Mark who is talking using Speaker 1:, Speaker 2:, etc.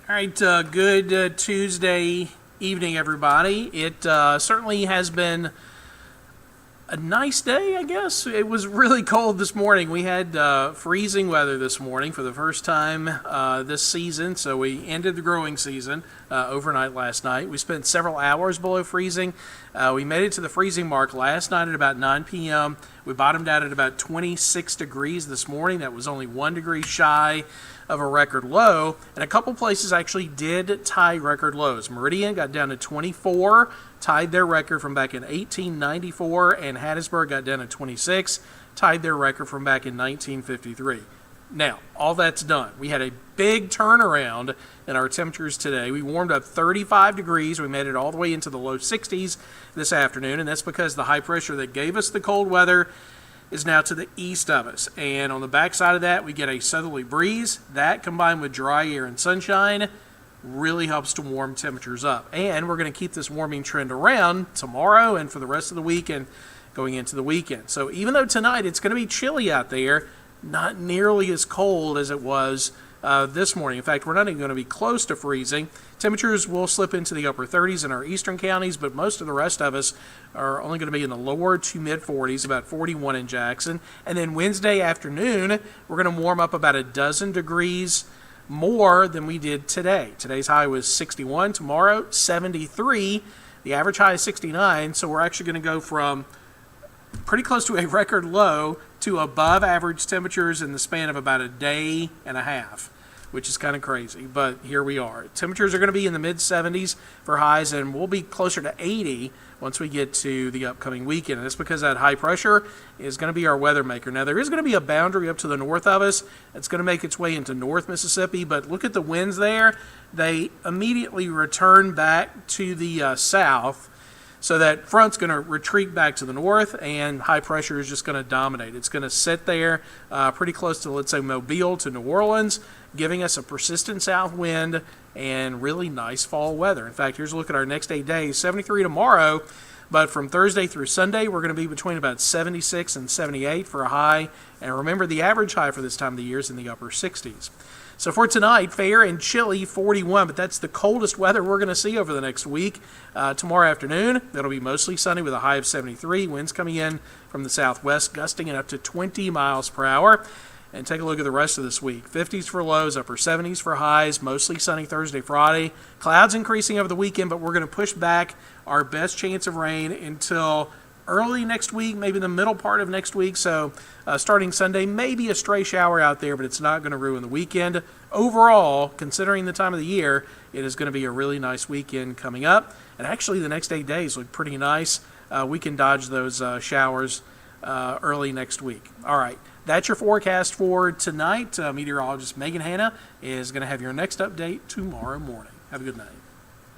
Speaker 1: All right, good Tuesday evening, everybody. It certainly has been a nice day, I guess. It was really cold this morning. We had freezing weather this morning for the first time this season, so we ended the growing season overnight last night. We spent several hours below freezing. We made it to the freezing mark last night at about 9 p.m. We bottomed out at about 26 degrees this morning. That was only 1 degree shy of a record low, and a couple places actually did tie record lows. Meridian got down to 24, tied their record from back in 1894, and Hattiesburg got down to 26, tied their record from back in 1953. Now, all that's done. We had a big turnaround in our temperatures today. We warmed up 35 degrees. We made it all the way into the low 60s this afternoon, and that's because the high pressure that gave us the cold weather is now to the east of us. And on the backside of that, we get a southerly breeze. That, combined with dry air and sunshine, really helps to warm temperatures up. And we're going to keep this warming trend around tomorrow and for the rest of the week and going into the weekend. So even though tonight it's going to be chilly out there, not nearly as cold as it was this morning. In fact, we're not even going to be close to freezing. Temperatures will slip into the upper 30s in our eastern counties, but most of the rest of us are only going to be in the lower to mid 40s, about 41 in Jackson. And then Wednesday afternoon, we're going to warm up about a dozen degrees more than we did today. Today's high was 61, tomorrow 73. The average high is 69, so we're actually going to go from pretty close to a record low to above average temperatures in the span of about a day and a half, which is kind of crazy, but here we are. Temperatures are going to be in the mid-70s for highs, and we'll be closer to 80 once we get to the upcoming weekend. And that's because that high pressure is going to be our weather maker. Now, there is going to be a boundary up to the north of us. It's going to make its way into North Mississippi, but look at the winds there. They immediately return back to the south. So that front's going to retreat back to the north, and high pressure is just going to dominate. It's going to sit there pretty close to, let's say, Mobile to New Orleans, giving us a persistent south wind and really nice fall weather. In fact, here's a look at our next 8 days. 73 tomorrow, but from Thursday through Sunday, we're going to be between about 76 and 78 for a high. And remember, the average high for this time of the year is in the upper 60s. So for tonight, fair and chilly, 41, but that's the coldest weather we're going to see over the next week. Tomorrow afternoon, it'll be mostly sunny with a high of 73. Winds coming in from the southwest, gusting at up to 20 miles per hour. And take a look at the rest of this week. 50s for lows, upper 70s for highs, mostly sunny Thursday, Friday. Clouds increasing over the weekend, but we're going to push back our best chance of rain until early next week, maybe the middle part of next week. So starting Sunday, maybe a stray shower out there, but it's not going to ruin the weekend. Overall, considering the time of the year, it is going to be a really nice weekend coming up. And actually, the next 8 days look pretty nice. We can dodge those showers early next week. All right, that's your forecast for tonight. Meteorologist Megan Hanna is going to have your next update tomorrow morning. Have a good night.